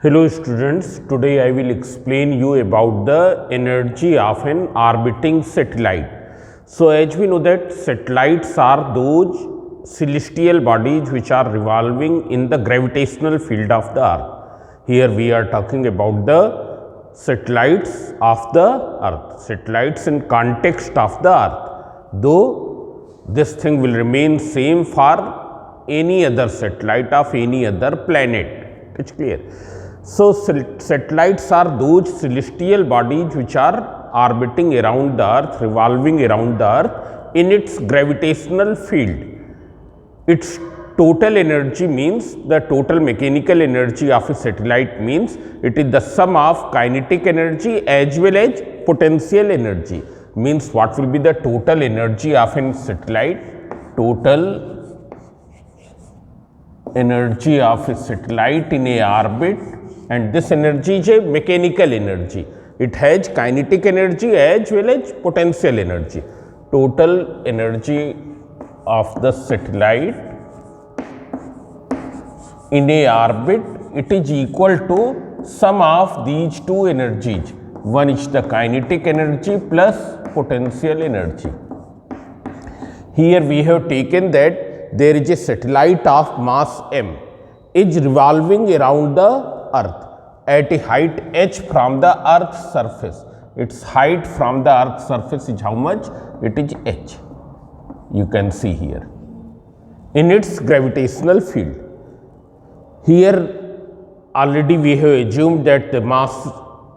Hello students, today I will explain you about the energy of an orbiting satellite. So as we know that satellites are those celestial bodies which are revolving in the gravitational field of the earth. Here we are talking about the satellites of the earth, satellites in context of the earth, though this thing will remain same for any other satellite of any other planet. It's clear. So, satellites are those celestial bodies which are orbiting around the earth, revolving around the earth in its gravitational field. Its total energy means the total mechanical energy of a satellite means it is the sum of kinetic energy as well as potential energy. Means what will be the total energy of a satellite? Total energy of a satellite in a orbit, and this energy is a mechanical energy. It has kinetic energy as well as potential energy. Total energy of the satellite in a orbit, it is equal to sum of these two energies. One is the kinetic energy plus potential energy. Here we have taken that there is a satellite of mass m is revolving around the earth at a height h from the earth's surface. Its height from the earth's surface is how much? It is h. You can see here in its gravitational field. Here already we have assumed that the mass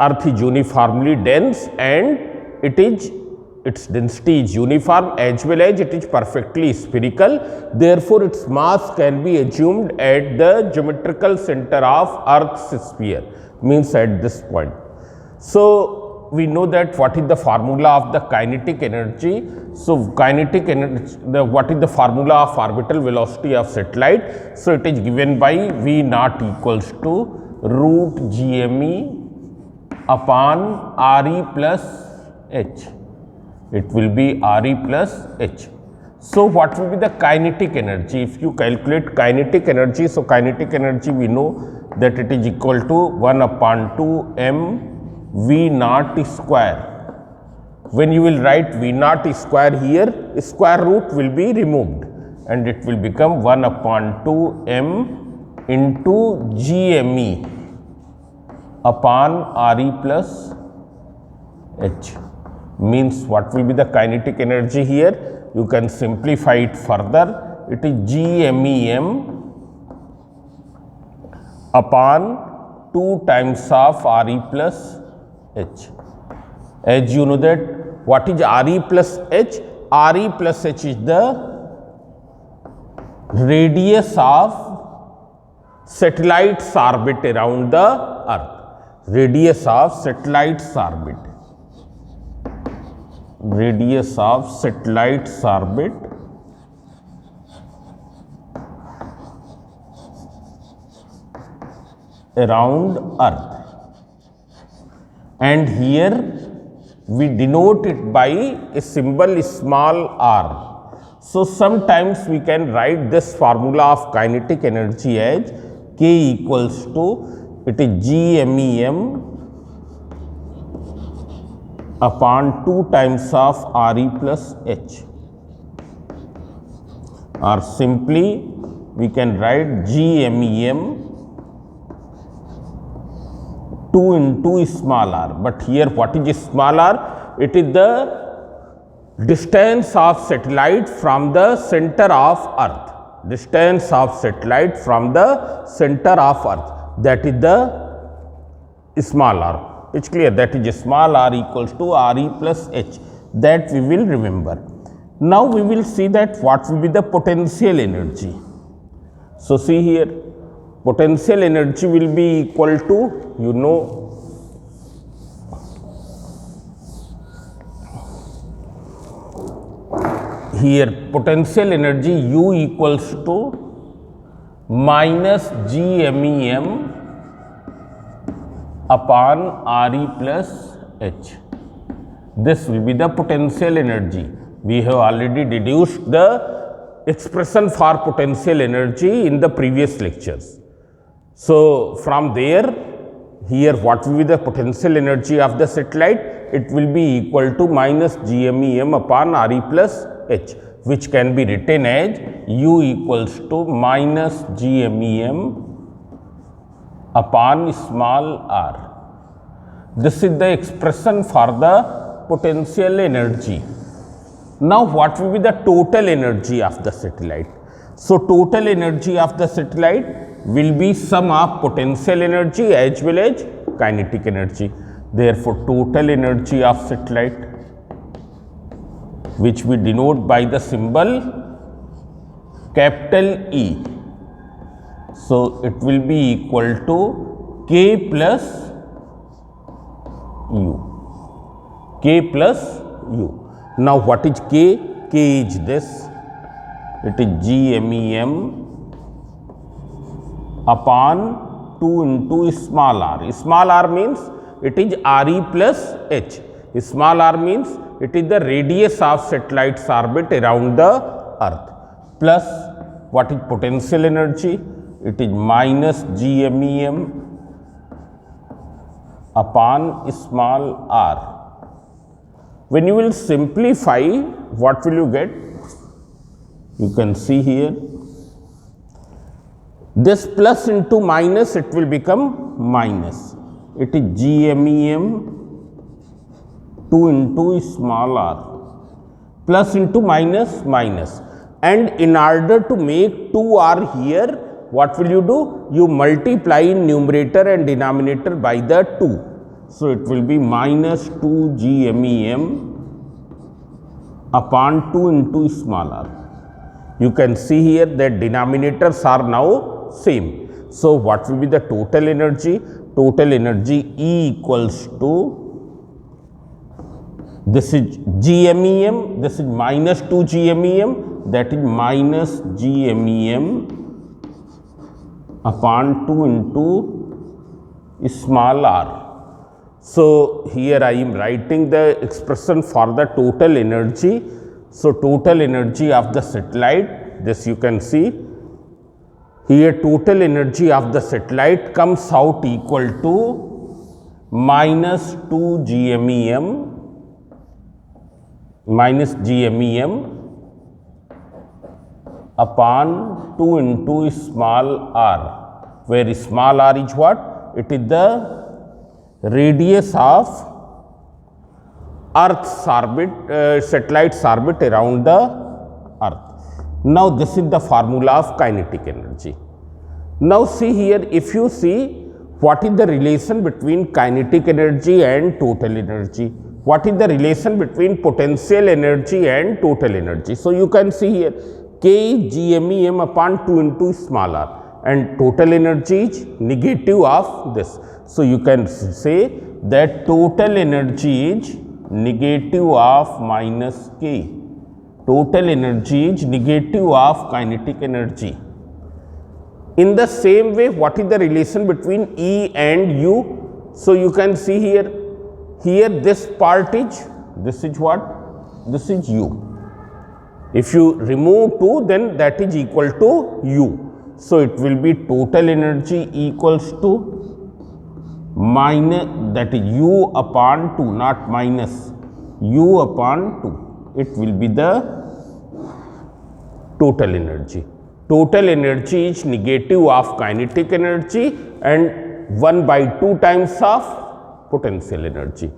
earth is uniformly dense and its density is uniform as well as it is perfectly spherical. Therefore, its mass can be assumed at the geometrical center of Earth's sphere, means at this point. So, we know that what is the formula of the kinetic energy. So, kinetic energy, what is the formula of orbital velocity of satellite? So, it is given by V naught equals to root GME upon RE plus H. It will be RE plus H. So, what will be the kinetic energy? If you calculate kinetic energy, so kinetic energy we know that it is equal to 1 upon 2 m V naught square. When you will write V naught square here, square root will be removed and it will become 1 upon 2 m into GME upon RE plus H. Means what will be the kinetic energy here? You can simplify it further. It is GMEM upon 2 times of RE plus H. As you know that what is RE plus H? RE plus H is the radius of satellite's orbit around the earth. Radius of satellite's orbit. Radius of satellite's orbit around earth, and here we denote it by a symbol small r. So, sometimes we can write this formula of kinetic energy as K equals to, it is GMEM upon 2 times of RE plus H, or simply we can write GMEM 2 into small r. But here what is small r? It is the distance of satellite from the center of earth. Distance of satellite from the center of earth, that is the small r. It's clear, that is small r equals to RE plus H, that we will remember. Now, we will see that what will be the potential energy. So, see here, potential energy will be equal to, you know, here potential energy U equals to minus GMEM upon RE plus H. This will be the potential energy. We have already deduced the expression for potential energy in the previous lectures. So, from there here what will be the potential energy of the satellite? It will be equal to minus GMEM upon Re plus H, which can be written as U equals to minus GMEM upon small r. This is the expression for the potential energy. Now what will be the total energy of the satellite? So total energy of the satellite will be sum of potential energy as well as kinetic energy. Therefore total energy of satellite, which we denote by the symbol capital E. So it will be equal to K plus U. K plus U. Now what is K? K is this. It is GMEM upon 2 into small r. Small r means it is Re plus H. Small r means it is the radius of satellite's orbit around the earth, plus what is potential energy? It is minus GMEM upon small r. When you will simplify, what will you get? You can see here, this plus into minus, it will become minus. It is GMEM 2 into small r, plus into minus, minus. And in order to make 2r here, what will you do? You multiply in numerator and denominator by the 2. So it will be minus 2 GMEM upon 2 into small r. You can see here that denominators are now same. So what will be the total energy? Total energy E equals to, this is GMEM, this is minus 2 GMEM, that is minus GMEM upon 2 into small r. So here I am writing the expression for the total energy. So total energy of the satellite, this you can see here, total energy of the satellite comes out equal to minus 2 GMEM upon 2 into small r, where small r is what? It is the radius of Earth's orbit, satellite's orbit around the Earth. Now this is the formula of kinetic energy. Now see here, if you see what is the relation between kinetic energy and total energy, what is the relation between potential energy and total energy. So you can see here, K is GMEM upon 2 into small r, and total energy is negative of this. So you can say that total energy is negative of minus K. Total energy is negative of kinetic energy. In the same way, what is the relation between E and U? So you can see here, this part is, this is what? This is U. If you remove 2, then that is equal to U. So it will be total energy equals to minus, that is U upon 2, not minus, U upon 2. It will be the total energy. Total energy is negative of kinetic energy and 1 by 2 times of potential energy.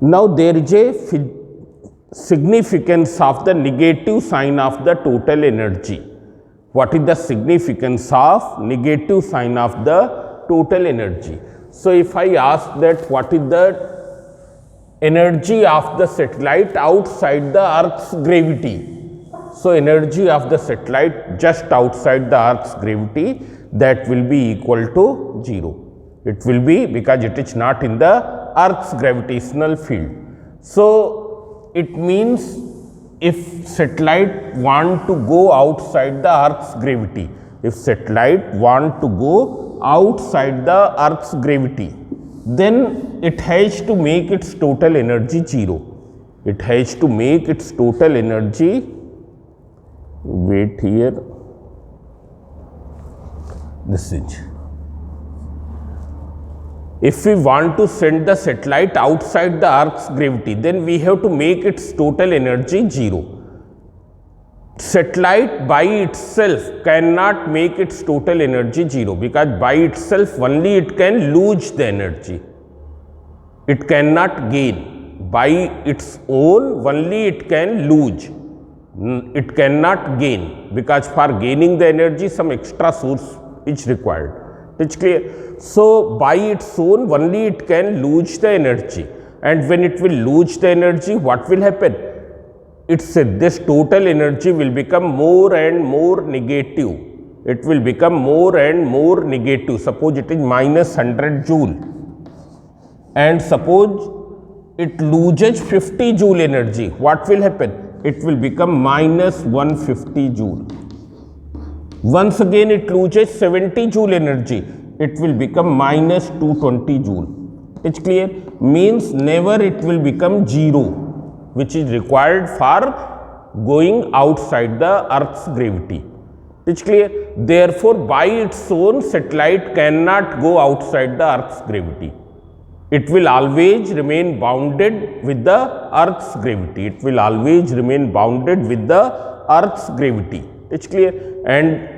Now there is a significance of the negative sign of the total energy. What is the significance of negative sign of the total energy? So if I ask that what is the energy of the satellite outside the Earth's gravity, so energy of the satellite just outside the Earth's gravity, that will be equal to 0. It will be, because it is not in the Earth's gravitational field. So it means if satellite want to go outside the Earth's gravity, if satellite want to go outside the Earth's gravity, then it has to make its total energy 0. It has to make its total energy, wait here, this is, If we want to send the satellite outside the Earth's gravity, then we have to make its total energy 0. Satellite by itself cannot make its total energy 0, because by itself only it can lose the energy. It cannot gain. By its own only it can lose. It cannot gain, because for gaining the energy some extra source is required. It's clear? So by its own only it can lose the energy, and when it will lose the energy, what will happen? This total energy will become more and more negative. It will become more and more negative. Suppose it is minus 100 joule, and suppose it loses 50 joule energy. What will happen? It will become minus 150 joule. Once again it loses 70 joule energy. It will become minus 220 joule. It's clear? Means never it will become 0, which is required for going outside the Earth's gravity. It's clear? Therefore, by its own, satellite cannot go outside the Earth's gravity. It will always remain bounded with the Earth's gravity. It will always remain bounded with the Earth's gravity. It's clear? And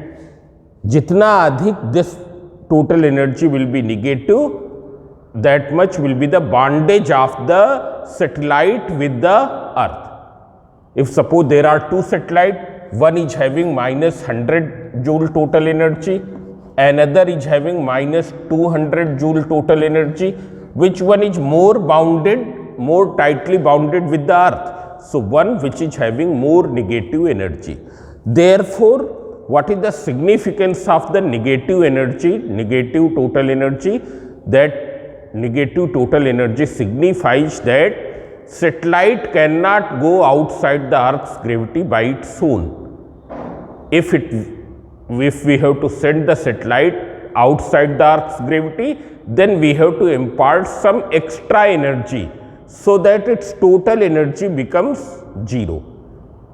jitna adhik this total energy will be negative, that much will be the bondage of the satellite with the Earth. If suppose there are two satellites, one is having minus 100 joule total energy, another is having minus 200 joule total energy, which one is more bounded, more tightly bounded with the Earth? So one which is having more negative energy. Therefore, what is the significance of the negative energy, negative total energy? That negative total energy signifies that satellite cannot go outside the Earth's gravity by its own. If we have to send the satellite outside the Earth's gravity, then we have to impart some extra energy so that its total energy becomes 0.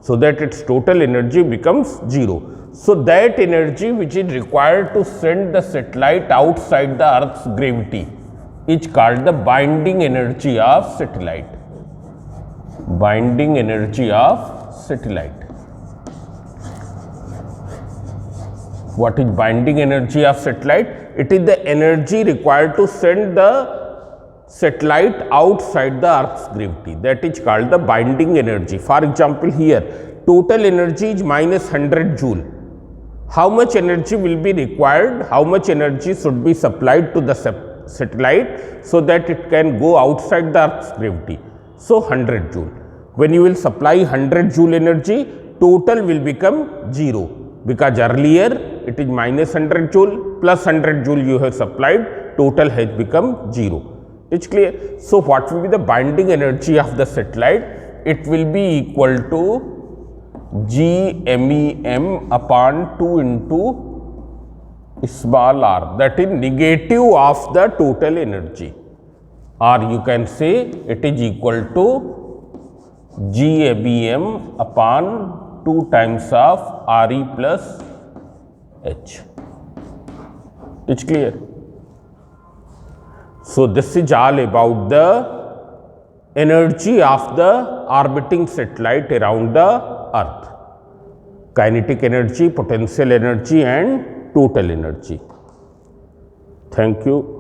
So that its total energy becomes 0. So that energy which is required to send the satellite outside the Earth's gravity is called the binding energy of satellite. Binding energy of satellite. What is binding energy of satellite? It is the energy required to send the satellite outside the Earth's gravity. That is called the binding energy. For example, here total energy is minus 100 joule. How much energy will be required? How much energy should be supplied to the satellite so that it can go outside the Earth's gravity? So 100 joule. When you will supply 100 joule energy, total will become 0, because earlier it is minus 100 joule plus 100 joule you have supplied, total has become 0. It's clear? So what will be the binding energy of the satellite? It will be equal to GMEM upon 2 into small r, that is negative of the total energy, or you can say it is equal to GABM upon 2 times of RE plus H. It's clear? So this is all about the energy of the orbiting satellite around the Earth. Kinetic energy, potential energy and total energy. Thank you.